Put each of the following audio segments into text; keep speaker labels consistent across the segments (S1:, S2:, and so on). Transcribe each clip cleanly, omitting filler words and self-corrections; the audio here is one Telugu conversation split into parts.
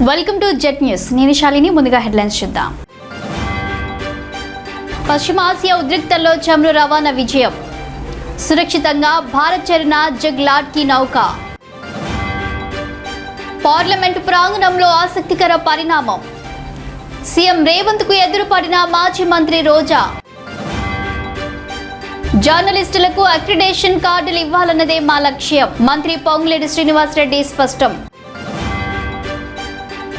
S1: Welcome to jet news. నేను శాలిని. ముందుగా హెడ్లైన్స్ చూద్దాం. పశ్చిమాసియా ఉద్రిక్తల్లో చమురు రవాణా విజయం. సురక్షితంగా భారత్ చేరిన జగ్ లాడ్కీ నౌక. పార్లమెంటు ప్రాంగణంలో ఆసక్తికర పరిణామం. సీఎం రేవంత్ కు ఎదురుపడిన మాజీ మంత్రి రోజా. జర్నలిస్టులకు అక్రిడేషన్ కార్డులు ఇవ్వాలన్నదే మా లక్ష్యం. మంత్రి పొంగులేటి శ్రీనివాసరెడ్డి స్పష్టం.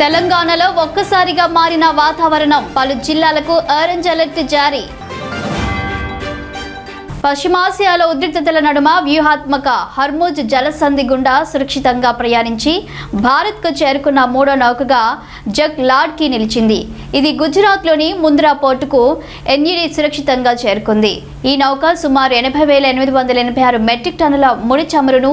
S1: తెలంగాణలో ఒక్కసారిగా మారిన వాతావరణం. పలు జిల్లాలకు ఆరెంజ్ అలర్ట్ జారీ. పశ్చిమాసియాలో ఉద్రిక్తతల నడుమ వ్యూహాత్మక హర్ముజ్ జలసంధి గుండా సురక్షితంగా ప్రయాణించి భారత్కు చేరుకున్న మూడో నౌకగా జగ్ లాడ్కీ నిలిచింది. ఇది గుజరాత్లోని ముంద్రా పోర్టుకు ఎన్ఈడి సురక్షితంగా చేరుకుంది. ఈ నౌక సుమారు 80,886 మెట్రిక్ టన్నుల ముడి చమురును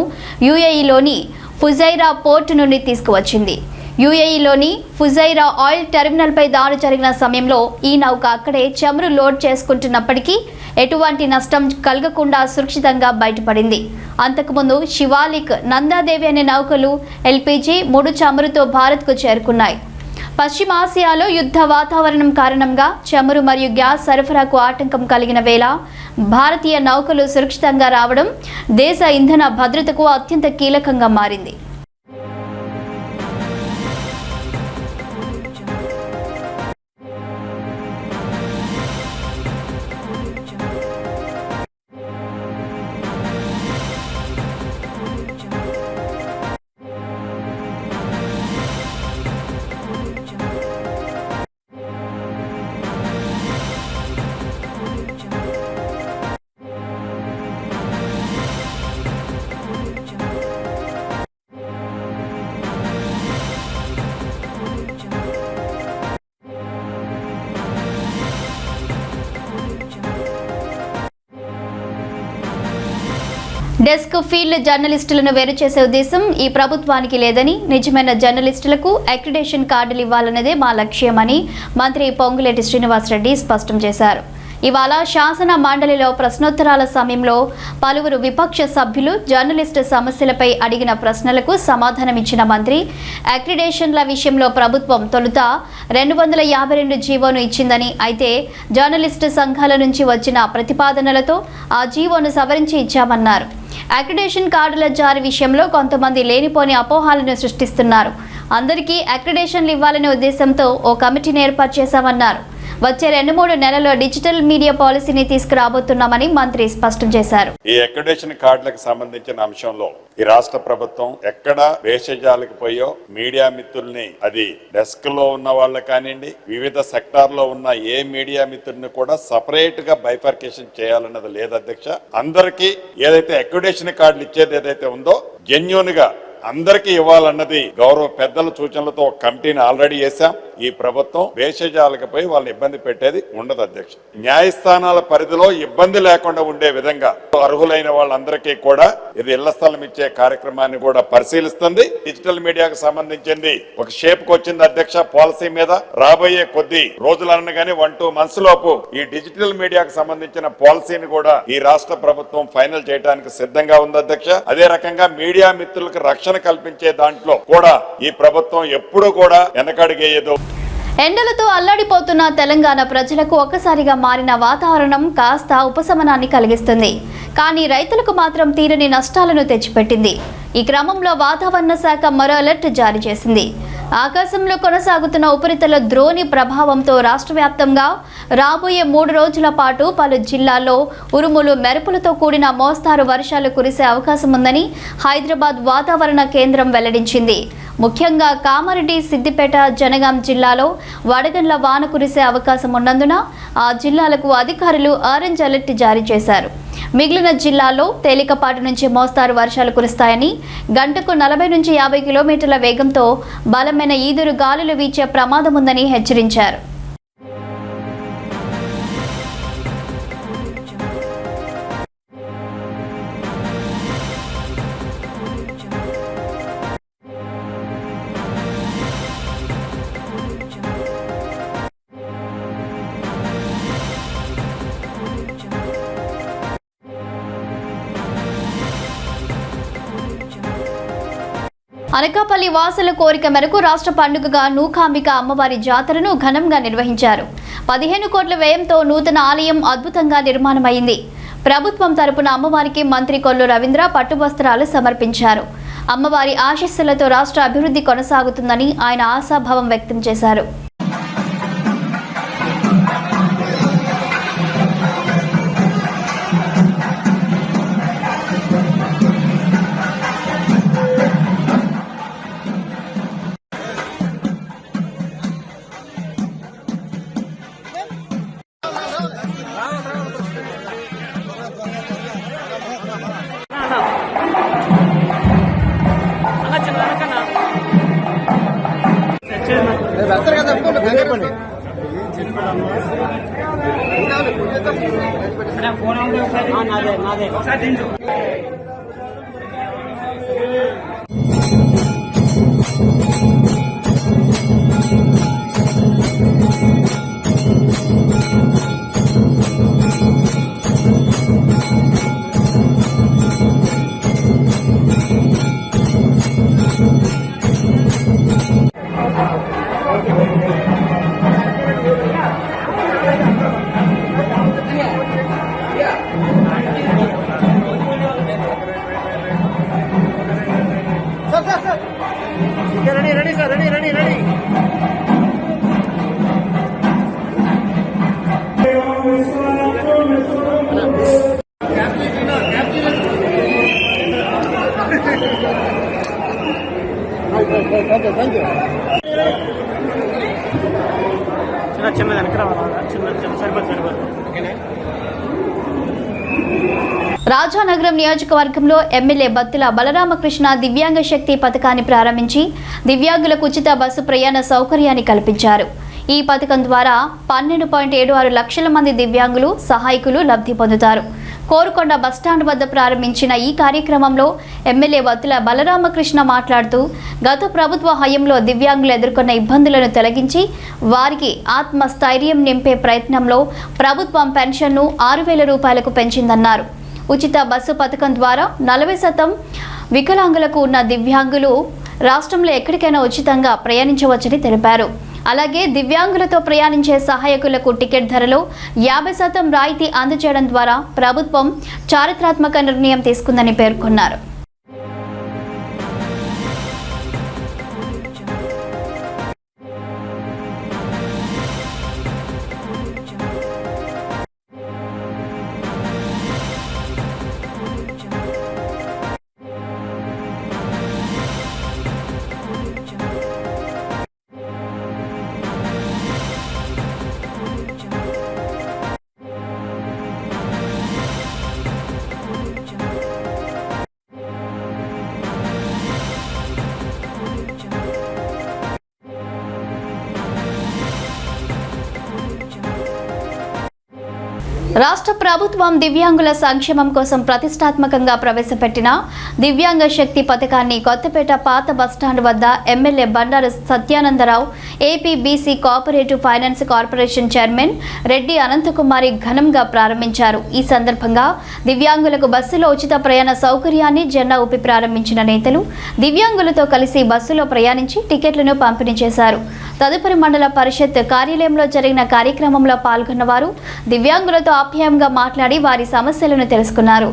S1: యుఏఈలోని ఫుజైరా పోర్టు నుండి తీసుకువచ్చింది. యుఏఈలోని ఫుజైరా ఆయిల్ టెర్మినల్పై దాడి జరిగిన సమయంలో ఈ నౌక అక్కడే చమురు లోడ్ చేసుకుంటున్నప్పటికీ ఎటువంటి నష్టం కలగకుండా సురక్షితంగా బయటపడింది. అంతకుముందు శివాలిక్, నందాదేవి అనే నౌకలు ఎల్పీజీ ముడి చమురుతో భారత్కు చేరుకున్నాయి. పశ్చిమాసియాలో యుద్ధ వాతావరణం కారణంగా చమురు మరియు గ్యాస్ సరఫరాకు ఆటంకం కలిగిన వేళ భారతీయ నౌకలు సురక్షితంగా రావడం దేశ ఇంధన భద్రతకు అత్యంత కీలకంగా మారింది. డెస్క్ ఫీల్డ్ జర్నలిస్టులను వేరు చేసే ఉద్దేశం ఈ ప్రభుత్వానికి లేదని, నిజమైన జర్నలిస్టులకు అక్రిడేషన్ కార్డులు ఇవ్వాలన్నదే మా లక్ష్యమని మంత్రి పొంగులేటి శ్రీనివాసరెడ్డి స్పష్టం చేశారు. ఇవాళ శాసన మండలిలో ప్రశ్నోత్తరాల సమయంలో పలువురు విపక్ష సభ్యులు జర్నలిస్టు సమస్యలపై అడిగిన ప్రశ్నలకు సమాధానమిచ్చిన మంత్రి అక్రిడేషన్ల విషయంలో ప్రభుత్వం తొలుత 252 జీవోను ఇచ్చిందని, అయితే జర్నలిస్టు సంఘాల నుంచి వచ్చిన ప్రతిపాదనలతో ఆ జీవోను సవరించి ఇచ్చామన్నారు. అక్రిడేషన్ కార్డుల జారీ విషయంలో కొంతమంది లేనిపోని అపోహలను సృష్టిస్తున్నారు. అందరికీ అక్రిడేషన్లు ఇవ్వాలనే ఉద్దేశంతో ఓ కమిటీని ఏర్పాటు చేశామన్నారు. వచ్చే 2-3 నెలల్లో డిజిటల్ మీడియా పాలసీని తీసుకురాబోతున్నామని మంత్రి స్పష్టం చేశారు.
S2: ఈ అక్రిడేషన్ కార్డులకు సంబంధించిన అంశంలో ఈ రాష్ట్ర ప్రభుత్వం ఎక్కడ వేషజాలకు పోయో మీడియా మిత్రుల్ని, అది డెస్క్ లో ఉన్న వాళ్ళు కానివ్వండి, వివిధ సెక్టార్ లో ఉన్న ఏ మీడియా మిత్రుల్ని కూడా సపరేట్ గా బైఫర్కేషన్ చేయాలన్నది లేదు అధ్యక్ష. అందరికీ ఏదైతే అక్రిడేషన్ కార్డులు ఇచ్చేది ఏదైతే ఉందో జెన్యూన్ గా అందరికీ ఇవ్వాలన్నది గౌరవ పెద్దల సూచనలతో ఒక కమిటీని ఆల్రెడీ వేశాం. ఈ ప్రభుత్వం వేషజాలకు పోయి వాళ్ళని ఇబ్బంది పెట్టేది ఉండదు అధ్యక్ష. న్యాయస్థానాల పరిధిలో ఇబ్బంది లేకుండా ఉండే విధంగా అర్హులైన వాళ్ళందరికీ కూడా ఇది ఇళ్ల స్థలం ఇచ్చే కార్యక్రమాన్ని కూడా పరిశీలిస్తుంది. డిజిటల్ మీడియాకు సంబంధించింది ఒక షేప్ కు వచ్చింది అధ్యక్ష. పాలసీ మీద రాబోయే కొద్ది రోజులు అనగానే 1-2 months లోపు ఈ డిజిటల్ మీడియాకు సంబంధించిన పాలసీని కూడా ఈ రాష్ట్ర ప్రభుత్వం ఫైనల్ చేయడానికి సిద్ధంగా ఉంది అధ్యక్ష. అదే రకంగా మీడియా మిత్రులకు రక్షణ కల్పించే దాంట్లో కూడా ఈ ప్రభుత్వం ఎప్పుడూ కూడా వెనకడుగేయదు.
S1: ఎండలతో అల్లాడిపోతున్న తెలంగాణ ప్రజలకు ఒక్కసారిగా మారిన వాతావరణం కాస్త ఉపశమనాన్ని కలిగిస్తుంది. కానీ రైతులకు మాత్రం తీరని నష్టాలను తెచ్చిపెట్టింది. ఈ క్రమంలో వాతావరణ శాఖ మరో అలర్ట్ జారీ చేసింది. ఆకాశంలో కొనసాగుతున్న ఉపరితల ద్రోణి ప్రభావంతో రాష్ట్ర వ్యాప్తంగా రాబోయే 3 రోజుల పాటు పలు జిల్లాల్లో ఉరుములు, మెరుపులతో కూడిన మోస్తారు వర్షాలు కురిసే అవకాశం ఉందని హైదరాబాద్ వాతావరణ కేంద్రం వెల్లడించింది. ముఖ్యంగా కామారెడ్డి, సిద్దిపేట, జనగాం జిల్లాలో వడగండ్ల వాన కురిసే అవకాశం ఉన్నందున ఆ జిల్లాలకు అధికారులు ఆరెంజ్ అలర్ట్ జారీ చేశారు. మిగిలిన జిల్లాల్లో తేలికపాటి నుంచి మోస్తారు వర్షాలు కురుస్తాయని, గంటకు 40 నుంచి 50 కిలోమీటర్ల వేగంతో బలమైన ఈదురు గాలులు వీచే ప్రమాదం ఉందని హెచ్చరించారు. అనకాపల్లి వాసుల కోరిక మేరకు రాష్ట్ర పండుగగా నూకాంబిక అమ్మవారి జాతరను ఘనంగా నిర్వహించారు. 15 కోట్ల వ్యయంతో నూతన ఆలయం అద్భుతంగా నిర్మాణమైంది. ప్రభుత్వం తరపున అమ్మవారికి మంత్రి కొల్లు రవీంద్ర పట్టువస్త్రాలు సమర్పించారు. అమ్మవారి ఆశీస్సులతో రాష్ట్ర అభివృద్ధి కొనసాగుతుందని ఆయన ఆశాభావం వ్యక్తం చేశారు. రాజానగరం నియోజకవర్గంలో ఎమ్మెల్యే బత్తుల బలరామకృష్ణ దివ్యాంగ శక్తి పథకాన్ని ప్రారంభించి దివ్యాంగులకు ఉచిత బస్సు ప్రయాణ సౌకర్యాన్ని కల్పించారు. ఈ పథకం ద్వారా 12.76 లక్షల మంది దివ్యాంగులు సహాయకులు లబ్ధి పొందుతారు. కోరుకొండ బస్టాండ్ వద్ద ప్రారంభించిన ఈ కార్యక్రమంలో ఎమ్మెల్యే బత్తుల బలరామకృష్ణ మాట్లాడుతూ గత ప్రభుత్వ హయాంలో దివ్యాంగులు ఎదుర్కొన్న ఇబ్బందులను తొలగించి వారికి ఆత్మస్థైర్యం నింపే ప్రయత్నంలో ప్రభుత్వం పెన్షన్ను 6,000 రూపాయలకు పెంచిందన్నారు. ఉచిత బస్సు పథకం ద్వారా 40% వికలాంగులకు ఉన్న దివ్యాంగులు రాష్ట్రంలో ఎక్కడికైనా ఉచితంగా ప్రయాణించవచ్చని తెలిపారు. అలాగే దివ్యాంగులతో ప్రయాణించే సహాయకులకు టికెట్ ధరలో 50% రాయితీ అందజేయడం ద్వారా ప్రభుత్వం చారిత్రాత్మక నిర్ణయం తీసుకుందని పేర్కొన్నారు. రాష్ట్ర ప్రభుత్వం దివ్యాంగుల సంక్షేమం కోసం ప్రతిష్టాత్మకంగా ప్రవేశపెట్టిన దివ్యాంగ శక్తి పథకాన్ని కొత్తపేట పాత బస్టాండ్ వద్ద MLA Bandaru Satyananda Rao, AP BC cooperative finance corporation chairman Reddy Anantha Kumari ఘనంగా ప్రారంభించారు. ఈ సందర్భంగా దివ్యాంగులకు బస్సులో ఉచిత ప్రయాణ సౌకర్యాన్ని జెండా ఊపి ప్రారంభించిన నేతలు దివ్యాంగులతో కలిసి బస్సులో ప్రయాణించి టికెట్లను పంపిణీ చేశారు. తదుపరి మండల పరిషత్ కార్యాలయంలో జరిగిన కార్యక్రమంలో పాల్గొన్న వారు దివ్యాంగులతో ఆప్యాయంగా మాట్లాడి వారి సమస్యలను తెలుసుకున్నారు.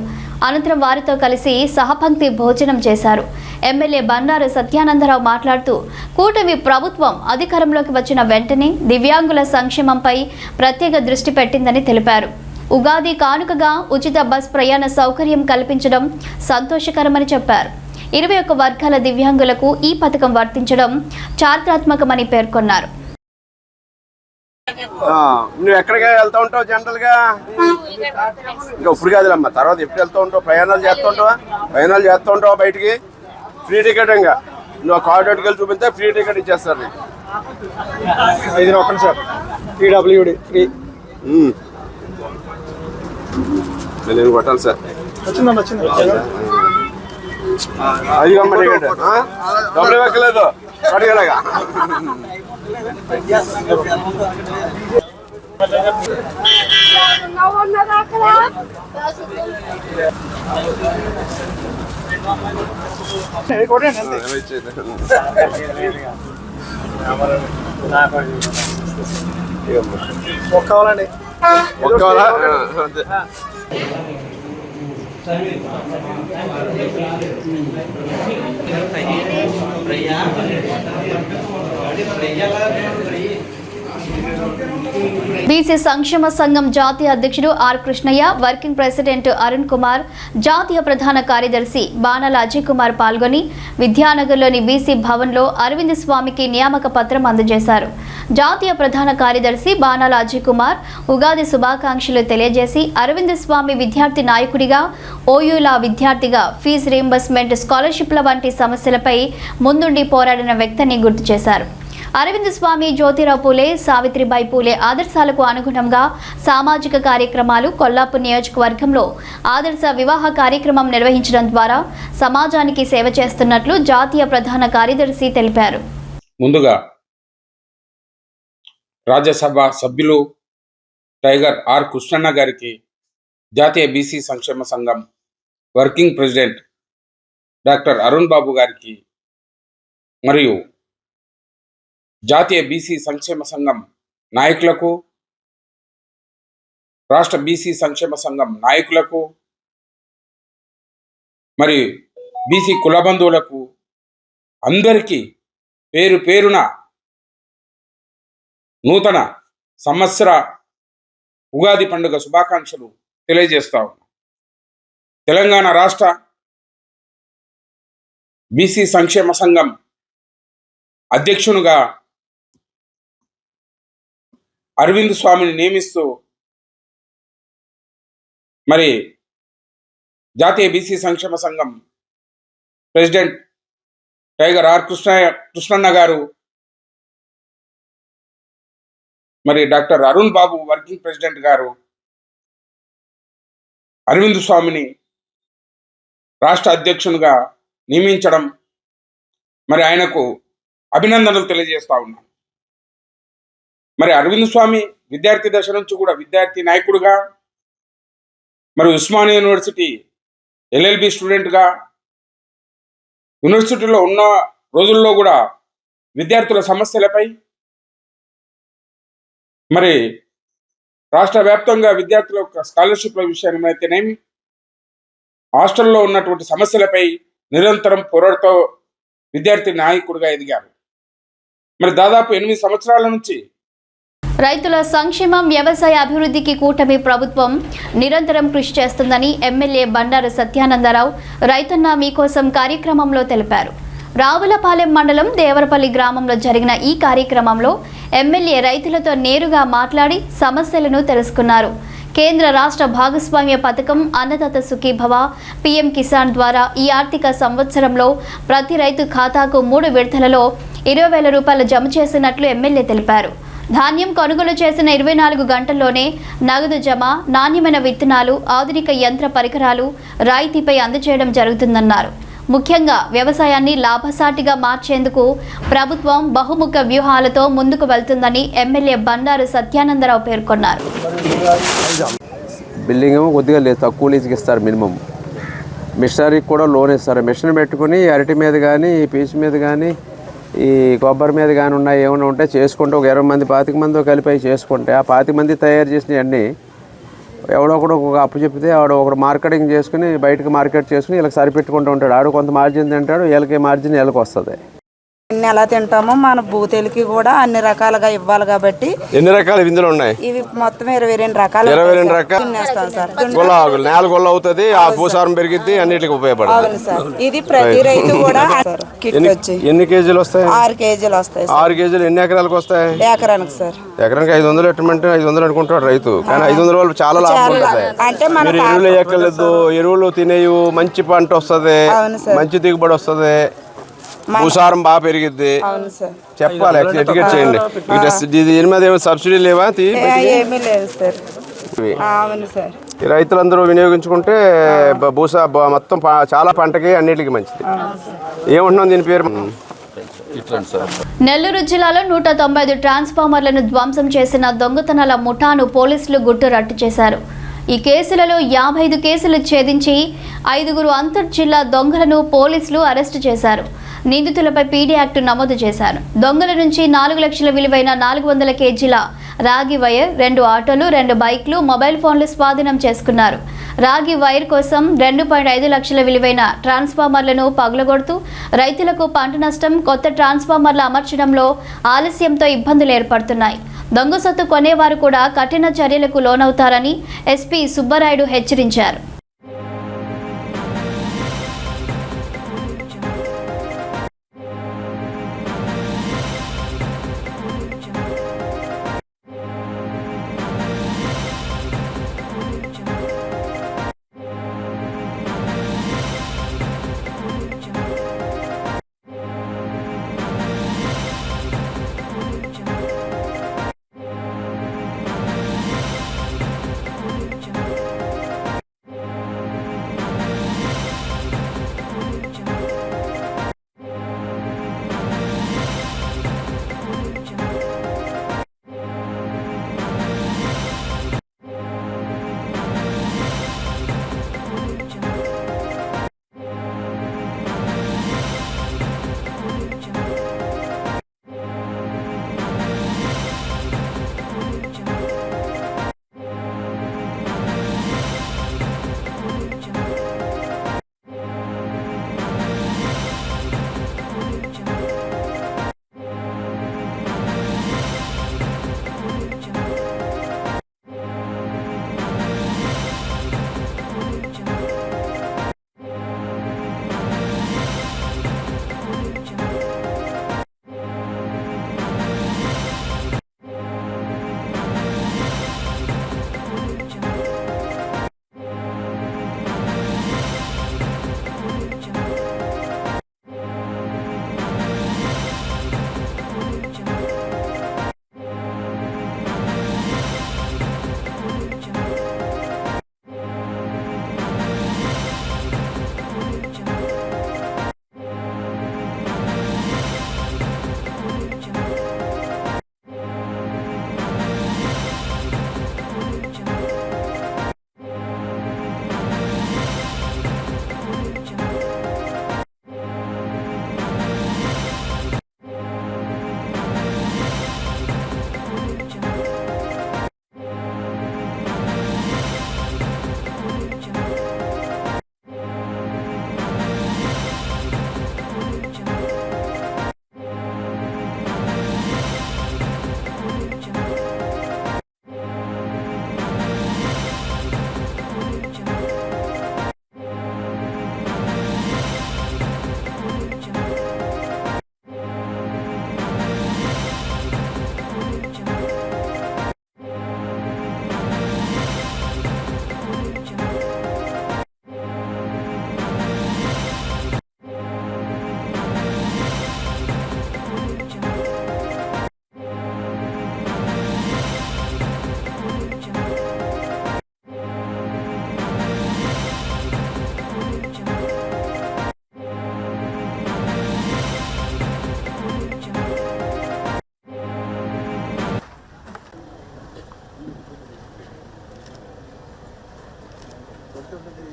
S1: అనంతరం వారితో కలిసి సహపంక్తి భోజనం చేశారు. ఎమ్మెల్యే బండారు సత్యానందరావు మాట్లాడుతూ కూటమి ప్రభుత్వం అధికారంలోకి వచ్చిన వెంటనే దివ్యాంగుల సంక్షేమంపై ప్రత్యేక దృష్టి పెట్టిందని తెలిపారు. ఉగాది కానుకగా ఉచిత బస్ ప్రయాణ సౌకర్యం కల్పించడం సంతోషకరమని చెప్పారు. 21 వర్గాల దివ్యాంగులకు ఈ పథకం వర్తించడం చారిత్రాత్మకమని పేర్కొన్నారు.
S3: నువ్వు ఎక్కడికి వెళ్తూ ఉంటావు జనరల్ గా? ఇంకా ఇప్పుడు కాదులమ్మా, తర్వాత ఎప్పుడు వెళ్తూ ఉంటావు? ప్రయాణాలు చేస్తూ ఉంటావు బయటికి. ఫ్రీ టికెట్ ఇంకా నువ్వు కార్డు వెళ్ళి చూపిస్తే ఫ్రీ టికెట్ ఇచ్చేస్తారు నీకు.
S4: 5 ఒక్కటి సార్, PWD ఫ్రీ.
S3: నేను కొట్టాలి సార్.
S4: వచ్చింది.
S3: అది కమ్మ టికెట్ డబ్బులు వెక్కలేదు అడిగేలాగా.
S4: ఒక్క కావాలండి.
S1: బీసీ సంక్షేమ సంఘం జాతీయ అధ్యక్షుడు R Krishnaiah, working president Arun Kumar, జాతీయ ప్రధాన కార్యదర్శి బాణాల అజయ్ కుమార్ పాల్గొని విద్యానగర్లోని బీసీ భవన్లో అరవింద్ స్వామికి నియామక పత్రం అందజేశారు. జాతీయ ప్రధాన కార్యదర్శి బాణాల అజయ్ కుమార్ ఉగాది శుభాకాంక్షలు తెలియజేసి అరవింద్ స్వామి విద్యార్థి నాయకుడిగా, ఓయూల విద్యార్థిగా ఫీజు రీయింబర్స్మెంట్, స్కాలర్షిప్ల వంటి సమస్యలపై ముందుండి పోరాడిన వ్యక్తిని గుర్తు చేశారు. అరవింద్ స్వామి జ్యోతిరావు పూలే, సావిత్రిబాయి పూలే ఆదర్శాలకు అనుగుణంగా సామాజిక కార్యక్రమాలు కొల్లాపూర్ నియోజకవర్గంలో ఆదర్శ వివాహ కార్యక్రమం నిర్వహించడం ద్వారా సమాజానికి సేవ చేస్తున్నట్లు జాతీయ ప్రధాన కార్యదర్శి తెలిపారు.
S5: ముందుగా రాజ్యసభ సభ్యులు టైగర్ ఆర్ కృష్ణన్న గారికి, జాతీయ బీసీ సంక్షేమ సంఘం వర్కింగ్ ప్రెసిడెంట్ డాక్టర్ అరుణ్ బాబు గారికి మరియు జాతీయ బీసీ సంక్షేమ సంఘం నాయకులకు, రాష్ట్ర బీసీ సంక్షేమ సంఘం నాయకులకు మరియు బీసీ కుల బంధువులకు అందరికీ పేరు పేరున నూతన సంవత్సర ఉగాది పండుగ శుభాకాంక్షలు తెలియజేస్తా ఉన్నాం. తెలంగాణ రాష్ట్ర బీసీ సంక్షేమ సంఘం అధ్యక్షునిగా అరవింద్ స్వామిని నియమిస్తూ మరి జాతీయ బీసీ సంక్షేమ సంఘం ప్రెసిడెంట్ టైగర్ ఆర్ కృష్ణన్న గారు మరి డాక్టర్ అరుణ్ బాబు వర్కింగ్ ప్రెసిడెంట్ గారు అరవింద్ స్వామిని రాష్ట్ర అధ్యక్షునిగా నియమించడం మరి ఆయనకు అభినందనలు తెలియజేస్తా ఉన్నాం. మరి అరవింద్ స్వామి విద్యార్థి దశ నుంచి కూడా విద్యార్థి నాయకుడిగా, మరి ఉస్మానియా యూనివర్సిటీ ఎల్ఎల్బి స్టూడెంట్గా, యూనివర్సిటీలో ఉన్న రోజుల్లో కూడా విద్యార్థుల సమస్యలపై, మరి రాష్ట్ర వ్యాప్తంగా విద్యార్థుల స్కాలర్షిప్ల విషయమైతేనేమి, హాస్టల్లో ఉన్నటువంటి సమస్యలపై నిరంతరం పోరాడుతూ విద్యార్థి నాయకుడిగా ఎదిగారు. మరి దాదాపు 8 సంవత్సరాల నుంచి
S1: రైతుల సంక్షేమం, వ్యవసాయ అభివృద్ధికి కూటమి ప్రభుత్వం నిరంతరం కృషి చేస్తుందని ఎమ్మెల్యే బండారు సత్యానందరావు రైతన్న మీకోసం కార్యక్రమంలో తెలిపారు. రావులపాలెం మండలం దేవరపల్లి గ్రామంలో జరిగిన ఈ కార్యక్రమంలో ఎమ్మెల్యే రైతులతో నేరుగా మాట్లాడి సమస్యలను తెలుసుకున్నారు. కేంద్ర రాష్ట్ర భాగస్వామ్య పథకం అన్నదాత సుఖీభవ, పీఎం కిసాన్ ద్వారా ఈ ఆర్థిక సంవత్సరంలో ప్రతి రైతు ఖాతాకు 3 విడతలలో 20,000 రూపాయలు జమ చేసినట్లు ఎమ్మెల్యే తెలిపారు. ధాన్యం కొనుగోలు చేసిన 24 గంటల్లోనే నగదు జమ, నాణ్యమైన విత్తనాలు, ఆధునిక యంత్ర పరికరాలు రాయితీపై అందజేయడం జరుగుతుందన్నారు. ముఖ్యంగా వ్యవసాయాన్ని లాభసాటిగా మార్చేందుకు ప్రభుత్వం బహుముఖ వ్యూహాలతో ముందుకు వెళ్తుందని ఎమ్మెల్యే బండారు సత్యానందరావు పేర్కొన్నారు.
S6: బిల్డింగ్ ఏమో కొద్దిగా లేదు, తక్కువ లీజుకి ఇస్తారు. మినిమం మిషనరీకి కూడా లోన్ ఇస్తారు. మిషన్ పెట్టుకుని అరటి మీద కానీ, పీచు మీద కానీ, ఈ కొబ్బరి మీద కానీ ఉన్నాయి ఏమైనా ఉంటే చేసుకుంటే ఒక 20 మంది 25 మంది కలిపి చేసుకుంటే ఆ 25 మంది తయారు చేసినవన్నీ ఎవడో ఒకడు ఒక అప్పు చెప్తే ఒకడు మార్కెటింగ్ చేసుకుని బయటకు మార్కెట్ చేసుకుని వీళ్ళకి సరిపెట్టుకుంటూ ఉంటాడు. ఆడు కొంత మార్జిన్ తింటాడు, వీళ్ళకి మార్జిన్ వీళ్ళకి వస్తుంది.
S7: అన్ని ఎలా తింటామో మన భూతేలికి కూడా అన్ని రకాలుగా ఇవ్వాలి కాబట్టి.
S3: ఎన్ని రకాల విందులు ఉన్నాయి?
S7: ఇవి మొత్తం 22 రకాలు.
S3: 22 రకాలు నేల గొల్ల అవుతుంది, ఆ భూసారం పెరిగిద్ది, అన్నిటికి ఉపయోగపడుతుంది.
S7: అవును సార్, ఇది ప్రతి రైతు కూడా కిట్ వచ్చి
S3: ఎన్ని కేజీలు వస్తాయి?
S7: 6 కేజీలు వస్తాయి.
S3: 6 కేజీలు ఎన్ని ఎకరాలకు వస్తాయి?
S7: ఎకరానికి సార్.
S3: ఎకరానికి 500 ఎట్టమంటే 500 అనుకుంటాడు రైతు, కానీ 500 వాళ్ళు చాలా లాభం ఉంటుంది.
S7: అంటే మన
S3: ఎరువులు ఎక్కలేదు, ఎరువులు తినేవి, మంచి పంట వస్తుంది, మంచి దిగుబడి వస్తుంది, భూసారం బాగా పెరిగిద్ది. చెప్పాలి, ఎటికెట్ చేయండి. దీని మీద ఏమైనా సబ్సిడీ లేవా?
S7: ఏమీ లేదు సార్. అవును సార్.
S3: ఈ రైతులందరూ వినియోగించుకుంటే మొత్తం చాలా పంటకి అన్నిటికీ మంచిది. ఏమంటున్నాం దీని పేరు?
S1: నెల్లూరు జిల్లాలో 195 ట్రాన్స్ఫార్మర్లను ధ్వంసం చేసిన దొంగతనాల ముఠాను పోలీసులు గుట్టు రట్టు చేశారు. ఈ కేసులలో 55 కేసులు ఛేదించి 5 అంతర్జిల్లా దొంగలను పోలీసులు అరెస్టు చేశారు. నిందితులపై పీడీ యాక్ట్ నమోదు చేశారు. దొంగల నుంచి 4 లక్షల విలువైన 400 కేజీల రాగి వైర్, 2 ఆటోలు, 2 బైక్లు, మొబైల్ ఫోన్లు స్వాధీనం చేసుకున్నారు. రాగి వైర్ కోసం 2.5 లక్షల విలువైన ట్రాన్స్ఫార్మర్లను పగులగొడుతూ రైతులకు పంట నష్టం, కొత్త ట్రాన్స్ఫార్మర్ల అమర్చడంలో ఆలస్యంతో ఇబ్బందులు ఏర్పడుతున్నాయి. దొంగ సొత్తు కొనేవారు కూడా కఠిన చర్యలకు లోనవుతారని ఎస్పీ సుబ్బరాయుడు హెచ్చరించారు.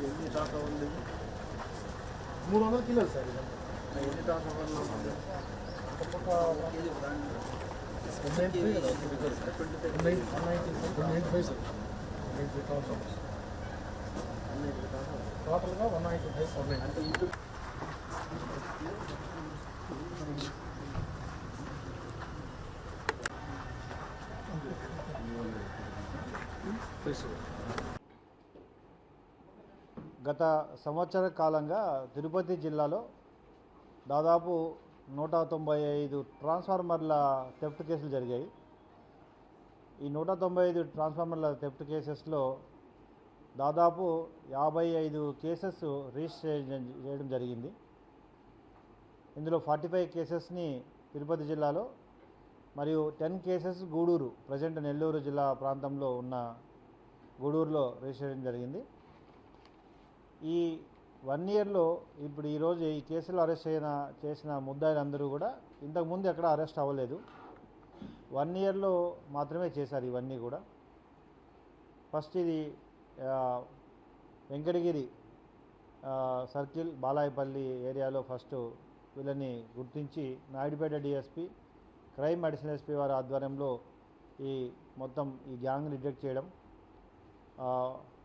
S4: ఎన్ని ట్రాన్స్ఫార్మర్ ఉంది 300 కిలోలు సార్ ఎన్ని ట్రాన్స్ఫార్మర్లు టోటల్గా 195 అంటే ఇటు గత సంవత్సర కాలంగా తిరుపతి జిల్లాలో దాదాపు 195 ట్రాన్స్ఫార్మర్ల థెఫ్ట్ కేసులు జరిగాయి. ఈ 195 ట్రాన్స్ఫార్మర్ల థెఫ్ట్ కేసెస్లో దాదాపు 55 కేసెస్ రిజిస్టర్ చేయడం జరిగింది. ఇందులో 45 కేసెస్ని తిరుపతి జిల్లాలో మరియు 10 కేసెస్ గూడూరు ప్రజెంట్ నెల్లూరు జిల్లా ప్రాంతంలో ఉన్న గూడూరులో రిజిస్టర్ చేయడం జరిగింది. ఈ 1 ఇయర్లో ఇప్పుడు ఈరోజు ఈ కేసులో అరెస్ట్ చేసిన ముద్దాయిలందరూ కూడా ఇంతకుముందు ఎక్కడ అరెస్ట్ అవ్వలేదు. 1 ఇయర్లో మాత్రమే చేశారు ఇవన్నీ కూడా. ఫస్ట్ ఇది వెంకటగిరి సర్కిల్ బాలాయపల్లి ఏరియాలో ఫస్ట్ వీళ్ళని గుర్తించి Naidupeta DSP crime additional SP వారి ఆధ్వర్యంలో మొత్తం ఈ గ్యాంగ్ డిటెక్ట్ చేయడం,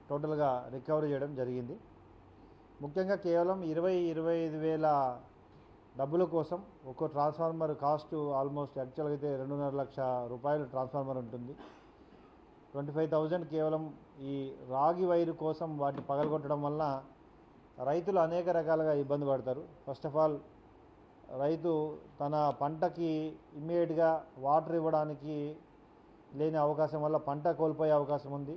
S4: టోటల్గా రికవరీ చేయడం జరిగింది. ముఖ్యంగా కేవలం 20-25 వేల డబ్బుల కోసం ఒక్కో ట్రాన్స్ఫార్మర్ కాస్ట్ ఆల్మోస్ట్ యాక్చువల్గా అయితే 2.5 లక్ష రూపాయలు ట్రాన్స్ఫార్మర్ ఉంటుంది. 25,000 కేవలం ఈ రాగి వైరు కోసం వాటిని పగలగొట్టడం వలన రైతులు అనేక రకాలుగా ఇబ్బంది పడతారు. ఫస్ట్ ఆఫ్ ఆల్ రైతు తన పంటకి ఇమ్మీడియట్గా వాటర్ ఇవ్వడానికి లేని అవకాశం వల్ల పంట కోల్పోయే అవకాశం ఉంది.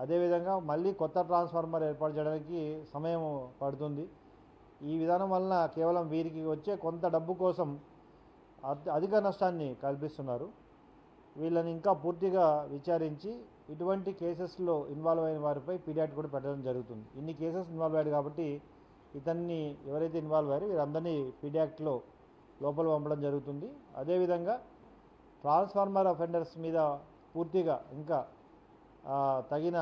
S4: అదేవిధంగా మళ్ళీ కొత్త ట్రాన్స్ఫార్మర్ ఏర్పాటు చేయడానికి సమయం పడుతుంది. ఈ విధానం వలన కేవలం వీరికి వచ్చే కొంత డబ్బు కోసం అధిక నష్టాన్ని కల్పిస్తున్నారు. వీళ్ళని ఇంకా పూర్తిగా విచారించి ఇటువంటి కేసెస్లో ఇన్వాల్వ్ అయిన వారిపై పీడియాట్ కూడా పెట్టడం జరుగుతుంది. ఇన్ని కేసెస్ ఇన్వాల్వ్ అయ్యాడు కాబట్టి ఇతన్ని ఎవరైతే ఇన్వాల్వ్ అయ్యారో వీరందరినీ పీడియాక్ట్లో లోపల పంపడం జరుగుతుంది. అదేవిధంగా ట్రాన్స్ఫార్మర్ అఫెండర్స్ మీద పూర్తిగా ఇంకా తగిన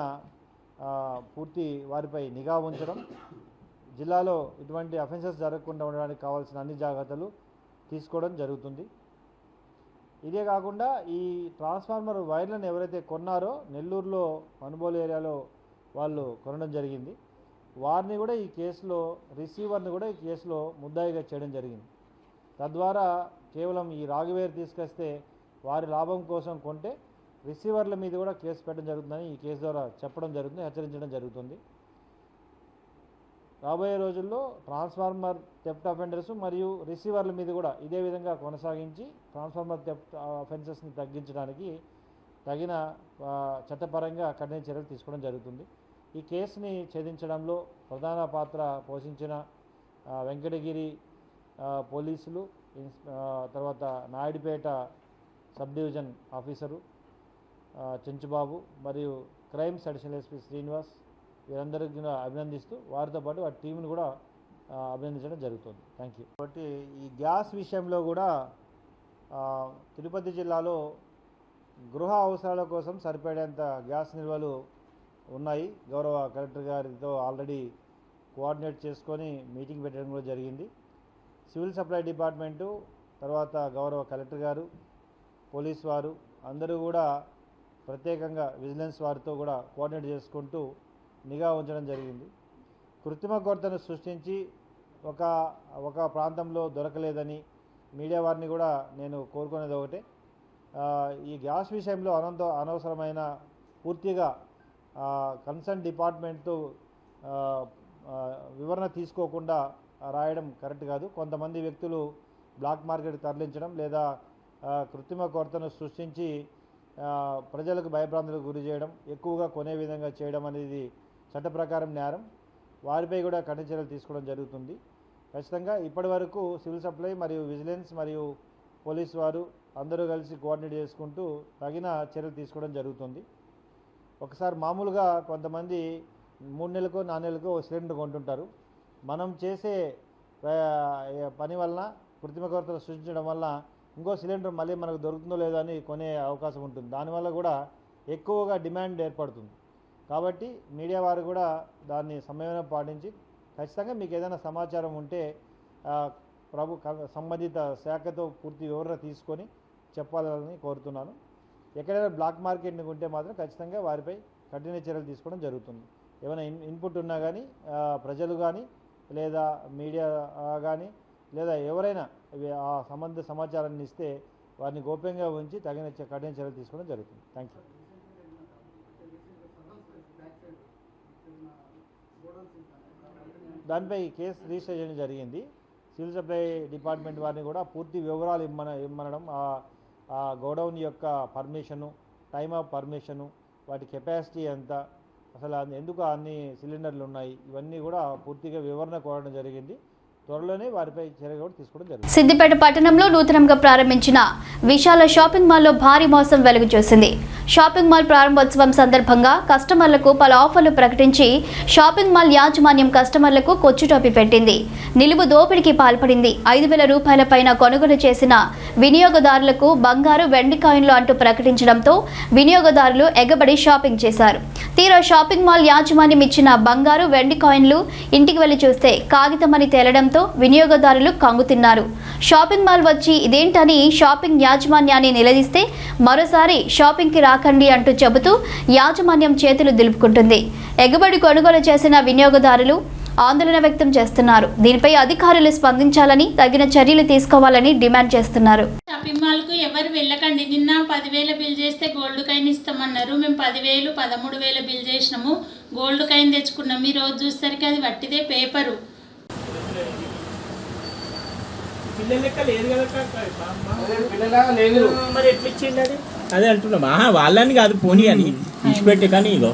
S4: పూర్తి వారిపై నిఘా ఉంచడం, జిల్లాలో ఇటువంటి అఫెన్సెస్ జరగకుండా ఉండడానికి కావాల్సిన అన్ని జాగ్రత్తలు తీసుకోవడం జరుగుతుంది. ఇదే కాకుండా ఈ ట్రాన్స్ఫార్మర్ వైర్లను ఎవరైతే కొన్నారో నెల్లూరులో మనుబోలు ఏరియాలో వాళ్ళు కొనడం జరిగింది. వారిని కూడా ఈ కేసులో రిసీవర్ని కూడా ఈ కేసులో ముద్దాయిగా చేయడం జరిగింది. తద్వారా కేవలం ఈ రాగివేర్ తీసుకొస్తే వారి లాభం కోసం కొంటే రిసీవర్ల మీద కూడా కేసు పెట్టడం జరుగుతుందని ఈ కేసు ద్వారా చెప్పడం జరుగుతుంది, హెచ్చరించడం జరుగుతుంది. రాబోయే రోజుల్లో ట్రాన్స్ఫార్మర్ థెఫ్ట్ అఫెండర్స్ మరియు రిసీవర్ల మీద కూడా ఇదే విధంగా కొనసాగించి ట్రాన్స్ఫార్మర్ థెఫ్ట్ అఫెన్సెస్ని తగ్గించడానికి తగిన చట్టపరంగా కఠిన చర్యలు తీసుకోవడం జరుగుతుంది. ఈ కేసుని ఛేదించడంలో ప్రధాన పాత్ర పోషించిన వెంకటగిరి పోలీసులు, తర్వాత Naidupeta sub division officer Chenchubabu మరియు క్రైమ్స్ అడిషనల్ ఎస్పీ శ్రీనివాస్ వీరందరికీ అభినందిస్తూ వారితో పాటు వారి టీంను కూడా అభినందించడం జరుగుతుంది. Thank you. కాబట్టి ఈ గ్యాస్ విషయంలో కూడా తిరుపతి జిల్లాలో గృహ అవసరాల కోసం సరిపడేంత గ్యాస్ నిల్వలు ఉన్నాయి. గౌరవ కలెక్టర్ గారితో ఆల్రెడీ కోఆర్డినేట్ చేసుకొని మీటింగ్ పెట్టడం కూడా జరిగింది. సివిల్ సప్లై డిపార్ట్మెంటు, తర్వాత గౌరవ కలెక్టర్ గారు, పోలీస్ వారు అందరూ కూడా ప్రత్యేకంగా విజిలెన్స్ వారితో కూడా కోఆర్డినేట్ చేసుకుంటూ నిఘా ఉంచడం జరిగింది. కృత్రిమ కొరతను సృష్టించి ఒక ప్రాంతంలో దొరకలేదని మీడియా వారిని కూడా నేను కోరుకునేది ఒకటే, ఈ గ్యాస్ విషయంలో అనవసరమైన పూర్తిగా కన్సర్న్ డిపార్ట్మెంట్తో వివరణ తీసుకోకుండా రాయడం కరెక్ట్ కాదు. కొంతమంది వ్యక్తులు బ్లాక్ మార్కెట్ తరలించడం లేదా కృత్రిమ కొరతను సృష్టించి ప్రజలకు భయభ్రాంతులకు గురి చేయడం, ఎక్కువగా కొనే విధంగా చేయడం అనేది చట్ట ప్రకారం నేరం. వారిపై కూడా కఠిన చర్యలు తీసుకోవడం జరుగుతుంది. ఖచ్చితంగా ఇప్పటి వరకు సివిల్ సప్లై మరియు విజిలెన్స్ మరియు పోలీస్ వారు అందరూ కలిసి కోఆర్డినేట్ చేసుకుంటూ తగిన చర్యలు తీసుకోవడం జరుగుతుంది. ఒకసారి మామూలుగా కొంతమంది 3 నెలలకు 4 నెలలకు సిలిండర్ కొంటుంటారు. మనం చేసే పని వలన కృత్రిమ కొరతలు సృష్టించడం వల్ల ఇంకో సిలిండర్ మళ్ళీ మనకు దొరుకుతుందో లేదో అని కొనే అవకాశం ఉంటుంది. దానివల్ల కూడా ఎక్కువగా డిమాండ్ ఏర్పడుతుంది. కాబట్టి మీడియా వారు కూడా దాన్ని సమన్వయం పాటించి ఖచ్చితంగా మీకు ఏదైనా సమాచారం ఉంటే సంబంధిత శాఖతో పూర్తి వివరణ తీసుకొని చెప్పాలని కోరుతున్నాను. ఎక్కడైనా బ్లాక్ మార్కెట్ని ఉంటే మాత్రం ఖచ్చితంగా వారిపై కఠిన చర్యలు తీసుకోవడం జరుగుతుంది. ఏమైనా ఇన్పుట్ ఉన్నా కానీ ప్రజలు కానీ లేదా మీడియా కానీ లేదా ఎవరైనా ఆ సంబంధిత సమాచారాన్ని ఇస్తే వారిని గోప్యంగా ఉంచి తగిన కఠిన చర్యలు తీసుకోవడం జరుగుతుంది. Thank you. దానిపై కేసు రిజిస్టర్ చేయడం జరిగింది. సివిల్ సప్లై డిపార్ట్మెంట్ వారిని కూడా పూర్తి వివరాలు ఇమ్మనడం, ఆ గోడౌన్ యొక్క పర్మిషను, టైమ్ ఆఫ్ పర్మిషను, వాటి కెపాసిటీ ఎంత, అసలు ఎందుకు అన్ని సిలిండర్లు ఉన్నాయి, ఇవన్నీ కూడా పూర్తిగా వివరణ కోరడం జరిగింది. త్వరలోనే వారిపై చర్య కూడా తీసుకోవడం జరిగింది.
S1: సిద్దిపేట పట్టణంలో నూతనంగా ప్రారంభించిన విశాల షాపింగ్ మాల్లో భారీ మోసం వెలుగు చూసింది. షాపింగ్ మాల్ ప్రారంభోత్సవం సందర్భంగా కస్టమర్లకు పలు ఆఫర్లు ప్రకటించి షాపింగ్ మాల్ యాజమాన్యం కస్టమర్లకు కొచ్చుటోపి పెట్టింది. నిలువు దోపిడీకి పాల్పడింది. 5,000 రూపాయల పైన కొనుగోలు చేసిన వినియోగదారులకు బంగారు, వెండి కాయిన్లు అంటూ ప్రకటించడంతో వినియోగదారులు ఎగబడి షాపింగ్ చేశారు. తీరా షాపింగ్ మాల్ యాజమాన్యం ఇచ్చిన బంగారు, వెండి కాయిన్లు ఇంటికి వెళ్లి చూస్తే కాగితమని తేలడంతో వినియోగదారులు కంగుతిన్నారు. షాపింగ్ మాల్ వచ్చి ఇదేంటని షాపింగ్ యాజమాన్యాన్ని నిలదీస్తే మరోసారి షాపింగ్కి రాకండి అంటూ చెబుతూ యాజమాన్యం చేతులు దులుపుకుంటుంది. ఎగబడి కొనుగోలు చేసిన వినియోగదారులు ఆందోళన వ్యక్తం చేస్తున్నారు. దీనిపై అధికారులు స్పందించాలని, తగిన చర్యలు తీసుకోవాలని డిమాండ్ చేస్తున్నారు.
S8: షాపింగ్ మాల్కు ఎవరు వెళ్ళకండి. నిన్న 10,000 బిల్ చేస్తే గోల్డ్ కాయిన్ ఇస్తామన్నారు. మేము 10,000, 13,000 బిల్ చేసినాము. గోల్డ్ కాయిన్ తెచ్చుకున్నాం. ఈ రోజు చూసేసరికి అది వట్టిదే పేపరు.
S9: మరి ఎట్లా ఇచ్చింది అది? అదే అంటున్నాం. వాళ్ళని కాదు పోనీ అని ఇచ్చిపెట్టే, కానీ ఇదో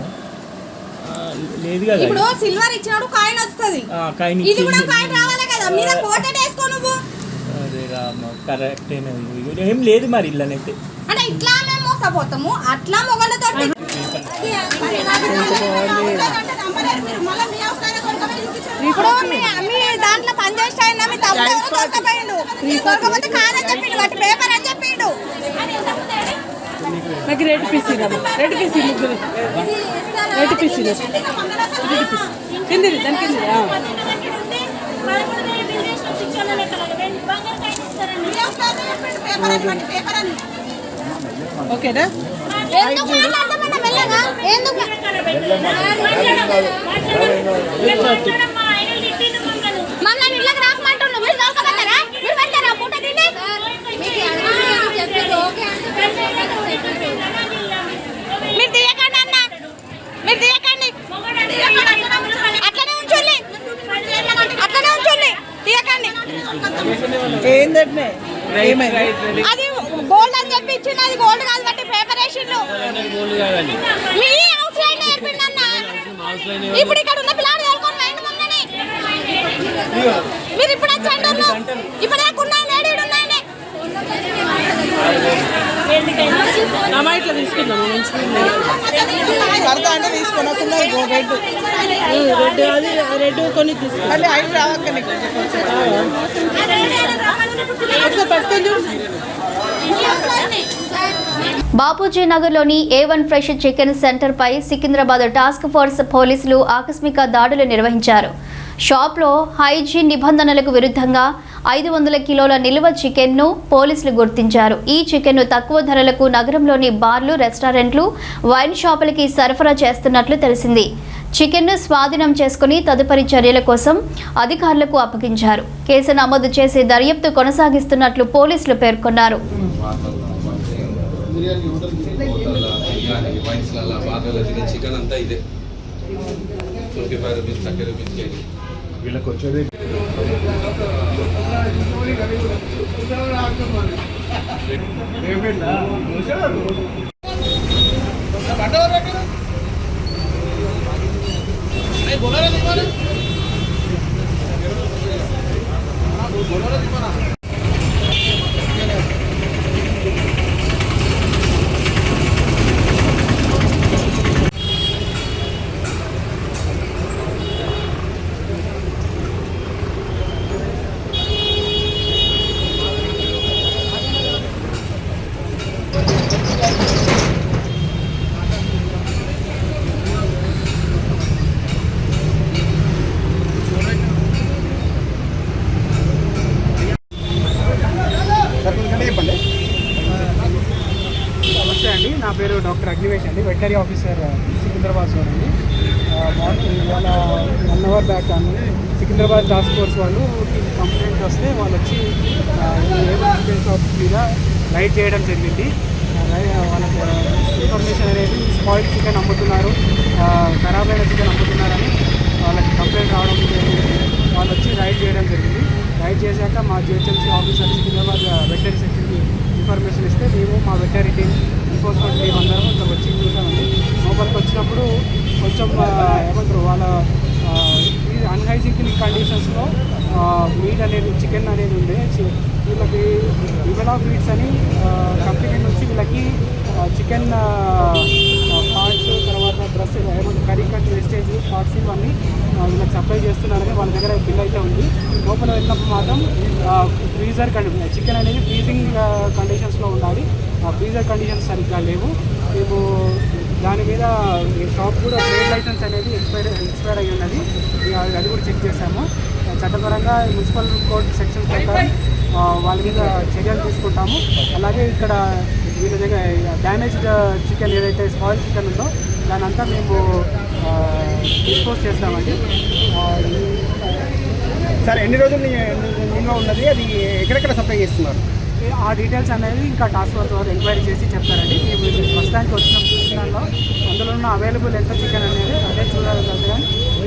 S9: లేదు కదా.
S10: ఇప్పుడు సిల్వర్ ఇచ్చినాడు కాయిన్ వస్తది.
S9: కాయిన్
S10: ఇది కూడా కాయిన్ రావాలి కదా. మీద కోటెడ్ వేసుకో నువ్వు.
S9: అదే కరెక్ట్ ఏం లేదు మరి ఇల్లనైతే.
S10: అంటే ఇట్లా మేము మోసపోతాము, అట్లా మొగలతో ఇప్పుడు మీ దాంట్లో పనిచేస్తాయినా మీ తమ్ముడు దొరకపోయిండు. దొరకపోతే కాదని చెప్పిండు, వాటి పేపర్ అని చెప్పిండు.
S11: నాకు రెడ్ పీసీ రెడ్ పీసీ ముగ్గురు రెడ్ పీసీ కింది దాని కింది ఓకేనా?
S10: మమ్మల్ని ఇళ్ళకి రాకమంటుండ్రు. మీరు దొరకబట్టారా? మీరు పెట్టారా పూట తిండి? మీరు తీయకండి అన్న, మీరు తీయకండి. అట్లనే ఉంచండి, అట్లనే ఉంచండి, తీయకండి.
S11: ఏంటంటే
S10: అది గోల్డ్ అని చెప్పి ఇచ్చింది. అది గోల్డ్ కాదు, బట్టి పేపర్ వేసిండ్రు. మీ హౌస్ లైన్ నేర్పిండి అన్న. ఇప్పుడు ఇక్కడ ఉన్న పిల్లాడు తోలుకొని పోయిండు మమ్మల్ని. మీరు ఇప్పుడు వచ్చండి. ఇప్పుడు దాకా ఉన్నాయి, లేడీడు ఉన్నాయని.
S11: ఇట్లా తీసుకుందాం కడతా అంటే తీసుకున్నకుండా రెడ్ రెడ్ అది రెడ్ కొన్ని తీసుకోండి. ఐదు రావక్క నీకు ఒకసారి పట్టుకొని
S1: బాపూజీ నగర్లోని A1 ఫ్రెష్ చికెన్ సెంటర్పై సికింద్రాబాద్ టాస్క్ ఫోర్స్ పోలీసులు ఆకస్మిక దాడులు నిర్వహించారు. షాప్లో హైజీన్ నిబంధనలకు విరుద్ధంగా 500 కిలోల నిల్వ చికెన్ను పోలీసులు గుర్తించారు. ఈ చికెన్ను తక్కువ ధరలకు నగరంలోని బార్లు, రెస్టారెంట్లు, వైన్ షాపులకి సరఫరా చేస్తున్నట్లు తెలిసింది. చికెన్ను స్వాధీనం చేసుకుని తదుపరి చర్యల కోసం అధికారులకు అప్పగించారు. కేసు నమోదు చేసి దర్యాప్తు కొనసాగిస్తున్నట్లు పోలీసులు పేర్కొన్నారు.
S4: వీళ్ళకి వచ్చేది
S12: నమస్తే అండి, నా పేరు డాక్టర్ అగ్నివేష్ అండి, వెటనరీ ఆఫీసర్ సికింద్రాబాద్ జోన్ అండి. మార్నింగ్ ఇవాళ 1 అవర్ బ్యాక్ అని సికింద్రాబాద్ టాస్క్ ఫోర్స్ వాళ్ళు కంప్లైంట్ వస్తే వాళ్ళు వచ్చి షాప్స్ మీద రైడ్ చేయడం జరిగింది. వాళ్ళకి ఇన్ఫర్మేషన్ అనేది స్పాయిల్డ్ చికెన్ అమ్ముతున్నారు, ఖరాబ్ అయిన చికెన్ అమ్ముతున్నారని వాళ్ళకి కంప్లైంట్ రావడం జరిగింది. వాళ్ళు వచ్చి రైడ్ చేయడం జరిగింది. రైడ్ చేశాక మా GHMC officer Secunderabad veterinary security information ఇస్తే మేము మా వెటనరీ టీమ్ ఎన్ఫోర్స్మెంట్ టీమ్ అందరం కొంచెం వచ్చి చూసామండి. లోపలికి వచ్చినప్పుడు కొంచెం ఏమంటారు వాళ్ళ అన్హైజీనిక్ కండిషన్స్లో మీట్ అనేది, చికెన్ అనేది ఉండే. వీళ్ళకి వివలా ఫీడ్స్ అని కంపెనీ నుంచి వీళ్ళకి చికెన్ సప్లై చేస్తున్నారని వాళ్ళ దగ్గర బిల్ అయితే ఉంది. లోపల వెళ్ళినప్పుడు మాత్రం ఫ్రీజర్ చికెన్ అనేది ఫ్రీజింగ్ కండిషన్స్లో ఉండాలి. ఫ్రీజర్ కండిషన్స్ సరిగ్గా లేవు. మేము దాని మీద షాప్ కూడా ట్రేడ్ లైసెన్స్ అనేది ఎక్స్పైర్ అయ్యి ఉన్నది. అది కూడా చెక్ చేసాము. చట్టపరంగా మున్సిపల్ కోడ్ సెక్షన్స్ ప్రకారం వాళ్ళ మీద చర్యలు తీసుకుంటాము. అలాగే ఇక్కడ వీళ్ళ దగ్గర డ్యామేజ్డ్ చికెన్ ఏదైతే స్పాయిల్ చికెన్ ఉందో దాని అంతా మేము డిస్పోజ్ చేస్తామండి.
S13: సార్ ఎన్ని రోజులు నిల్వ ఉన్నది, అది ఎక్కడెక్కడ సప్లై చేస్తున్నారు?
S12: ఆ డీటెయిల్స్ అనేది ఇంకా టాస్క్ ఫోర్స్ వారు ఎంక్వైరీ చేసి చెప్తారండి. మేము ప్రస్తుతానికి వచ్చిన చూసినాల్లో అందులో ఉన్న అవైలబుల్ ఎంత చికెన్ అనేది అదే చూడాలి కానీ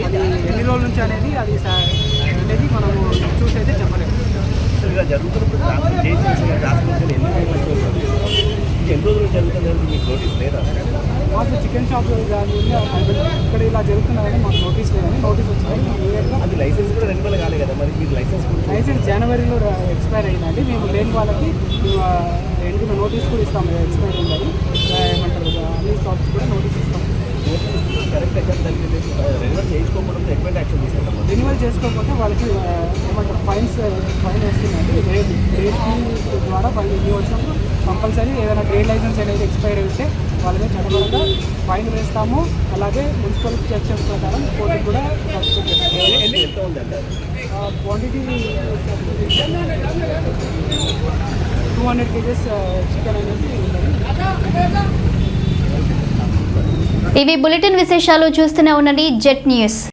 S12: అది ఎన్ని రోజుల నుంచి అనేది అనేది మనము చూసి అయితే చెప్పలేము.
S13: ఇలా జరుగుతున్నప్పుడు ఎన్ని రోజులు జరుగుతుందని మీకు నోటీస్ లేదా?
S12: మాకు చికెన్ షాప్ ఇక్కడ ఇలా జరుగుతున్నాయని మాకు నోటీస్ లేదని నోటీస్ వచ్చింది.
S13: అది లైసెన్స్ కూడా రెన్యువల్ కాలేదు కదా, మరి మీకు
S12: లైసెన్స్ జనవరిలో ఎక్స్పైర్ అయిందండి. మేము లేని వాళ్ళకి ఎండిన నోటీస్ కూడా ఇస్తాం. ఎక్స్పైర్ అయిందని ఏమంటారు అన్ని షాప్స్ కూడా నోటీస్ ఇస్తాం.
S13: కరెక్ట్ రెన్యువల్ చేసుకోకపోతే ఎటువంటి యాక్షన్ తీసుకుంటాం?
S12: రెన్యువల్ చేసుకోకపోతే వాళ్ళకి ఏమంటారు ఫైన్ వేస్తుందండి. రేట్ ద్వారా వాళ్ళు ఇన్ని వచ్చినప్పుడు కంపల్సరీ ఏదైనా ట్రేడ్ లైసెన్స్ అనేది ఎక్స్పైర్ అయితే వాళ్ళ మీద చట్టపరంగా ఫైన్ వేస్తాము. అలాగే మున్సిపల్ సెక్షన్స్ ప్రకారం కోర్టుకు కూడా
S13: ఎంత ఉందండి
S12: క్వాంటిటీ 200 kgs చికెన్ అనేది ఉందండి.
S1: ఇవి బులెటిన్ విశేషాలు. చూస్తూనే ఉండండి జెట్ న్యూస్.